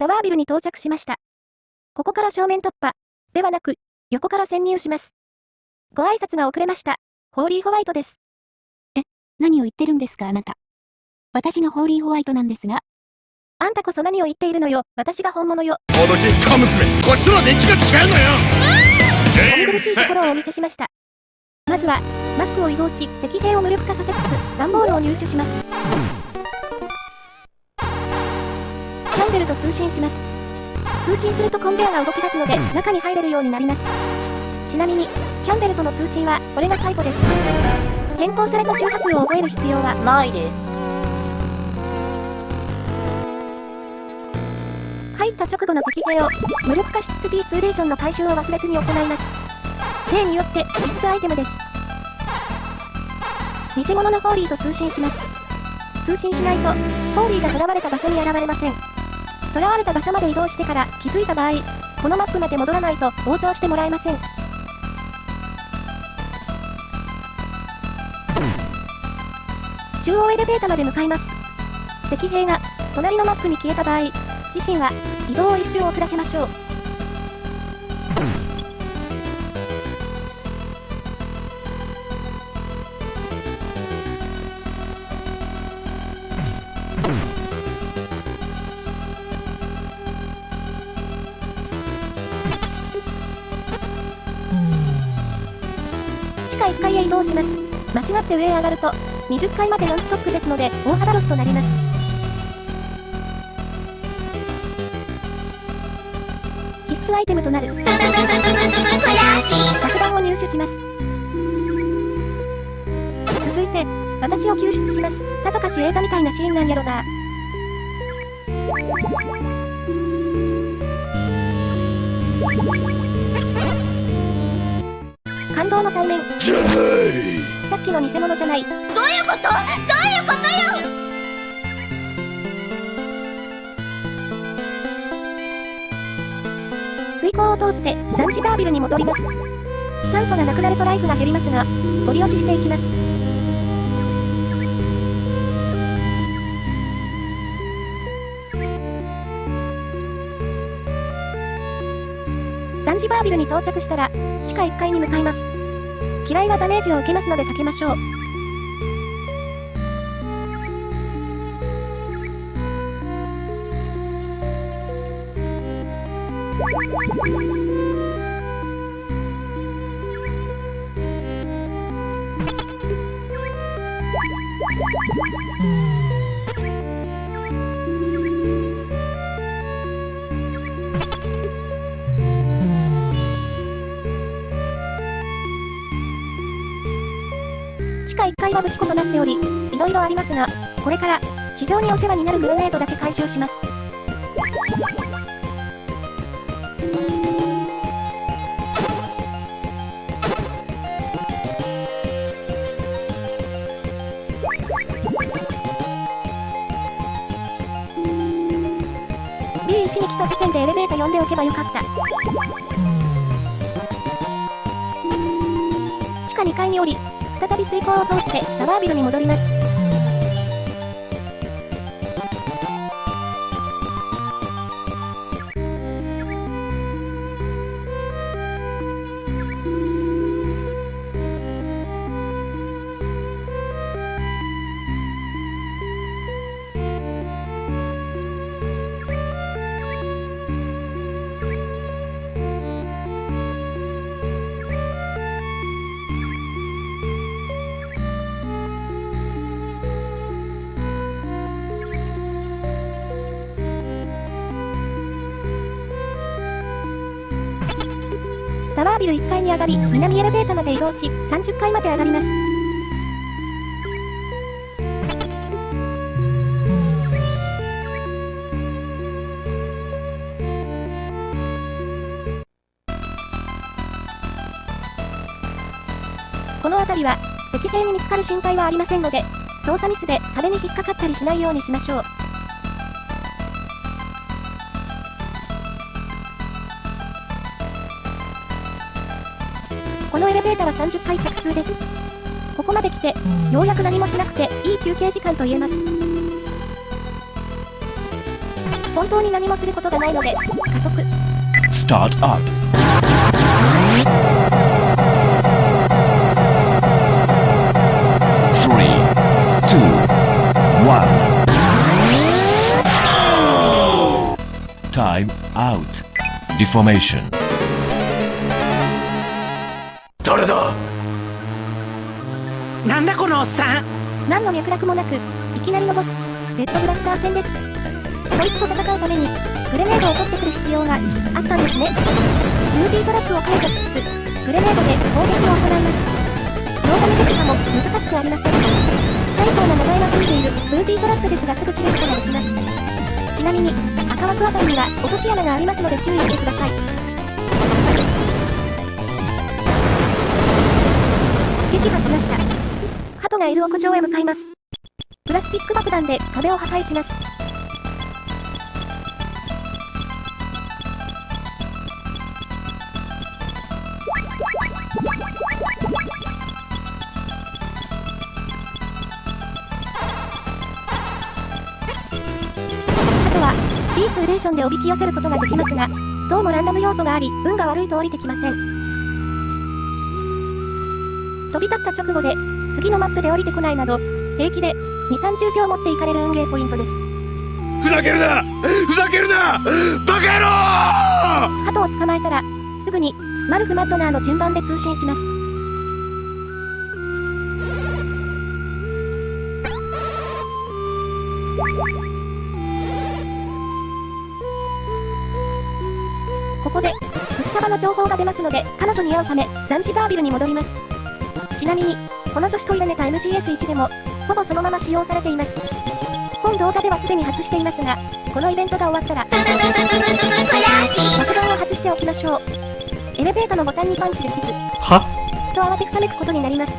タワービルに到着しました。ここから正面突破、ではなく、横から潜入します。ご挨拶が遅れました。ホーリーホワイトです。何を言ってるんですかあなた。私がホーリーホワイトなんですが。あんたこそ何を言っているのよ。私が本物よ。おどけ小娘、こっちの電気が違うのよ。お見苦しいところをお見せしました。まずは、マックを移動し、敵兵を無力化させつつ、段ボールを入手します。キャンデルと通信します。通信するとコンベアが動き出すので、中に入れるようになります。ちなみに、キャンデルとの通信は、これが最後です。変更された周波数を覚える必要はないです。入った直後の敵兵を無力化しつつ P2 レーションの回収を忘れずに行います。例によって必須アイテムです。偽物のホーリーと通信します。通信しないと、ホーリーが囚われた場所に現れません。囚われた場所まで移動してから気づいた場合、このマップまで戻らないと応答してもらえません。中央エレベーターまで向かいます。敵兵が隣のマップに消えた場合、自身は移動を一瞬遅らせましょう。地下1階へ移動します。間違って上へ上がると20階までノンストップですので大幅ロスとなります。必須アイテムとなる爆弾を入手します。続いて私を救出します。さぞかし映画みたいなシーンなんやろな。感動の対面じゃない。さっきの偽物じゃない。どういうこと？どういうことよ！水溝を通ってザンジバービルに戻ります。酸素がなくなるとライフが減りますが、ゴリ押ししていきます。ザンジバービルに到着したら、地下1階に向かいます。機雷はダメージを受けますので避けましょう。地下1階は武器庫となっており、いろいろありますが、これから非常にお世話になるグレネードだけ回収します。B1 に来た時点でエレベーター呼んでおけばよかった。地下2階に降り、再び水溝を通ってタワービルに戻ります。タワービル1階に上がり、南エレベーターまで移動し、30階まで上がります。この辺りは、敵兵に見つかる心配はありませんので、操作ミスで壁に引っかかったりしないようにしましょう。このエレベーターは30階着通です。ここまで来て、ようやく何もしなくていい休憩時間と言えます。本当に何もすることがないので、加速。Start up. Three, two, one. Time out. Deformation. 誰だ。なんだこのおっさん。何の脈絡もなく、いきなりのボス、レッドブラスター戦です。こいつと戦うために、グレネードを取ってくる必要があったんですね。ムービートラップを解除しつつ、グレネードで攻撃を行います。ノーダメジャも難しくありません。大層な名前がついているムービートラップですがすぐ切ることができます。ちなみに、赤枠あたりには落とし穴がありますので注意してください。撃破しました。鳩がいる屋上へ向かいます。プラスチック爆弾で壁を破壊します。あとは、ビーツーレーションでおびき寄せることができますが、どうもランダム要素があり、運が悪いと降りてきません。飛び立った直後で、次のマップで降りてこないなど、平気で、2、30秒持っていかれる運ゲーポイントです。ふざけるなふざけるなバカ野郎。鳩を捕まえたら、すぐに、マルフ・マッドナーの順番で通信します。ここで、グスタバの情報が出ますので、彼女に会うため、ザンジバービルに戻ります。ちなみに、この女子トイレネタ MGS1 でも、ほぼそのまま使用されています。本動画ではすでに外していますが、このイベントが終わったら、爆弾を外しておきましょう。エレベーターのボタンにパンチできず、と慌てふためくことになります。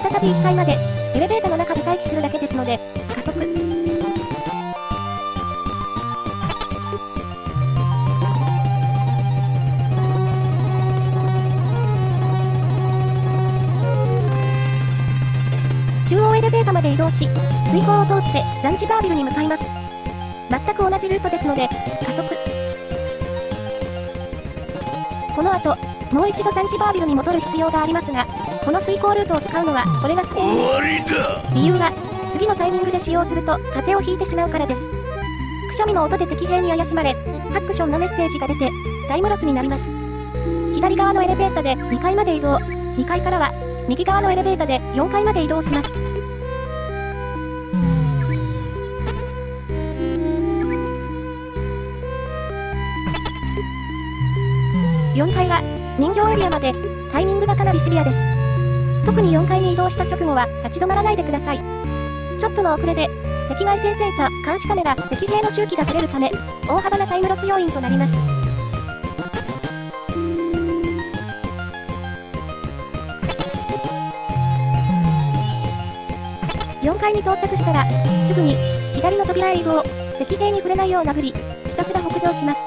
再び1階まで、エレベーターの中で待機するだけですので、加速。中央エレベーターまで移動し、水溝を通ってザンジバービルに向かいます。全く同じルートですので、加速。この後、もう一度ザンジバービルに戻る必要がありますが、この水溝ルートを使うのは、これが終わりだ。理由は、次のタイミングで使用すると、風邪をひいてしまうからです。くしゃみの音で敵兵に怪しまれ、ハックションのメッセージが出て、タイムロスになります。左側のエレベーターで2階まで移動、2階からは、右側のエレベーターで4階まで移動します。4階は人形エリアまでタイミングがかなりシビアです。特に4階に移動した直後は立ち止まらないでください。ちょっとの遅れで赤外線センサー、監視カメラ、敵兵の周期がずれるため大幅なタイムロス要因となります。4階に到着したらすぐに左の扉へ移動、敵兵に触れないよう殴り、ひたすら北上します。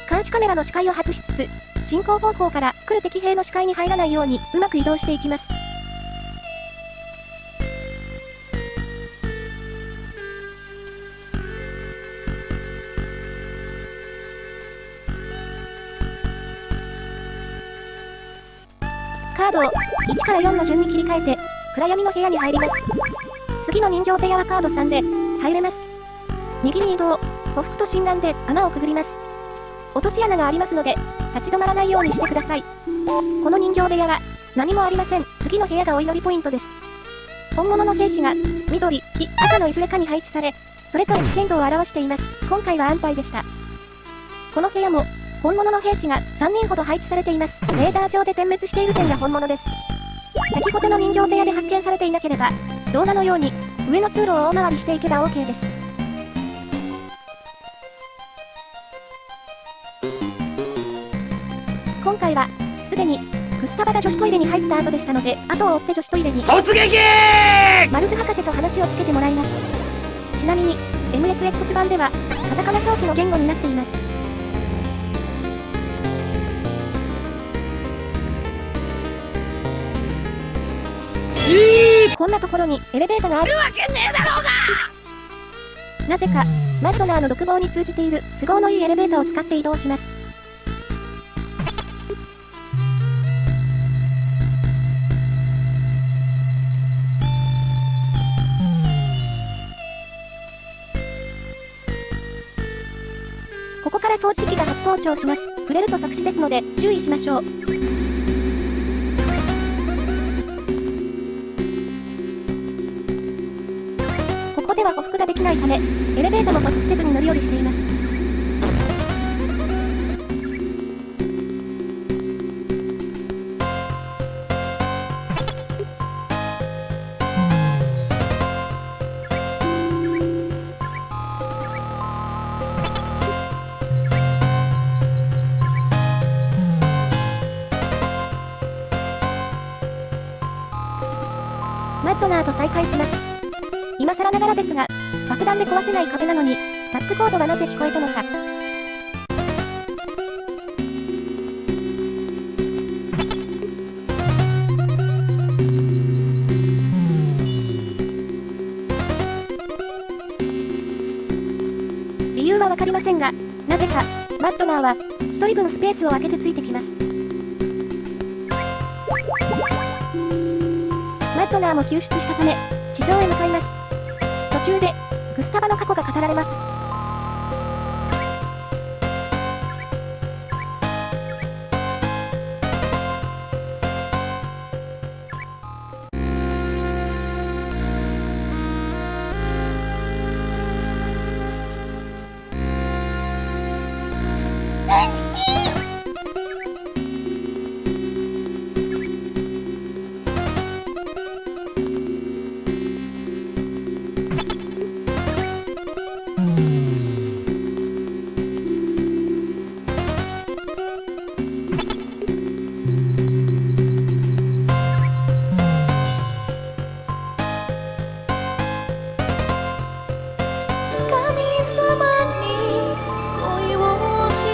監視カメラの視界を外しつつ、進行方向から来る敵兵の視界に入らないようにうまく移動していきます。カードを1から4の順に切り替えて、暗闇の部屋に入ります。次の人形部屋はカード3で入れます。右に移動、匍匐と診断で穴をくぐります。落とし穴がありますので、立ち止まらないようにしてください。この人形部屋は、何もありません。次の部屋がお祈りポイントです。本物の兵士が、緑、黄、赤のいずれかに配置され、それぞれ危険度を表しています。今回は安泰でした。この部屋も、本物の兵士が3人ほど配置されています。レーダー上で点滅している点が本物です。先ほどの人形部屋で発見されていなければ、動画のように、上の通路を大回りしていけば OK です。今回は、すでに、グスタバが女子トイレに入った後でしたので、後を追って女子トイレに突撃マルク博士と話をつけてもらいます。ちなみに MSX 版ではカタカナ表記の言語になっています。こんなところにエレベーターがあるわけねえだろうが。なぜかマッドナーの独房に通じている都合のいいエレベーターを使って移動します。ここから掃除機が初登場します。触れると作詞ですので注意しましょう。ここでは歩幅ができないため、エレベーターも歩幅せずに乗り降りしています。マッドナーと再会します。今更ながらですが、爆弾で壊せない壁なのに、タップコードはなぜ聞こえたのか。理由はわかりませんが、なぜか、マッドナーは、一人分スペースを空けてついてきます。マッドナーも救出したため、地上へ向かいます。途中で、グスタバの過去が語られます。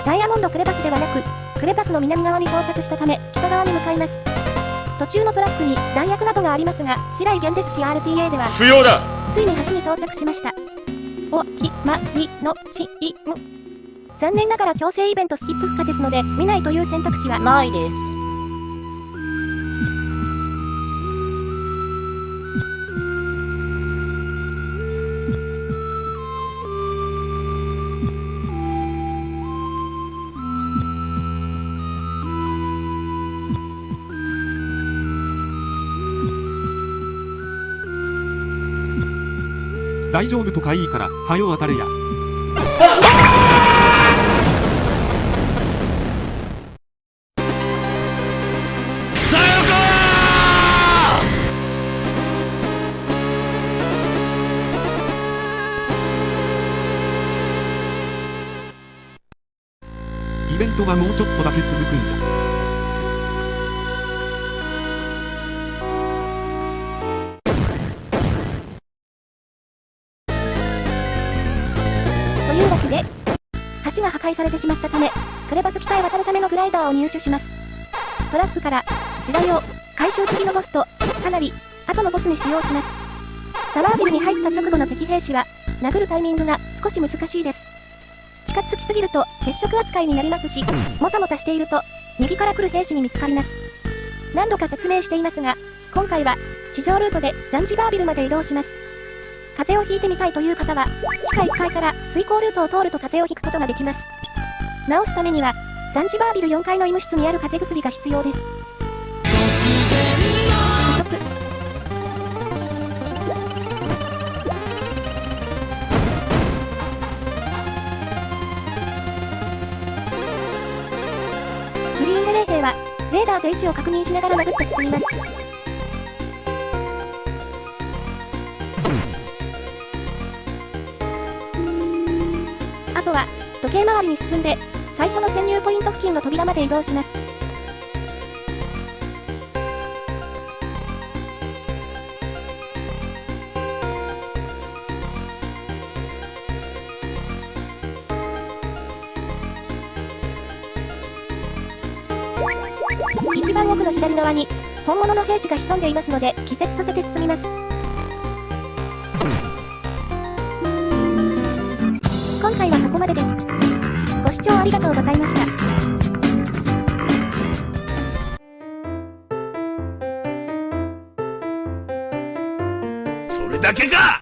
ダイヤモンドクレバスではなく、クレバスの南側に到着したため、北側に向かいます。途中のトラックに弾薬などがありますが、白い原ですし RTA では、不要だ。ついに橋に到着しました。おきまりのしいん。残念ながら強制イベントスキップ不可ですので、見ないという選択肢はないです。大丈夫とかいいから、はよ当たれや。さよかイベントはもうちょっとだけ続くんだ。というわけで、橋が破壊されてしまったため、クレバス北へ渡るためのグライダーを入手します。トラックから地雷を回収次のボスとかなり後のボスに使用します。タワービルに入った直後の敵兵士は殴るタイミングが少し難しいです。近づきすぎると接触扱いになりますし、もたもたしていると右から来る兵士に見つかります。何度か説明していますが、今回は地上ルートでザンジバービルまで移動します。風邪をひいてみたいという方は、地下1階から水溝ルートを通ると風邪をひくことができます。治すためには、ザンジバービル4階の医務室にある風邪薬が必要です。加速。グリーンレレー兵は、レーダーと位置を確認しながら殴って進みます。あとは、時計回りに進んで、最初の潜入ポイント付近の扉まで移動します。一番奥の左側に、本物の兵士が潜んでいますので、気絶させて進みます。今回はここまでです。ご視聴ありがとうございました。それだけか。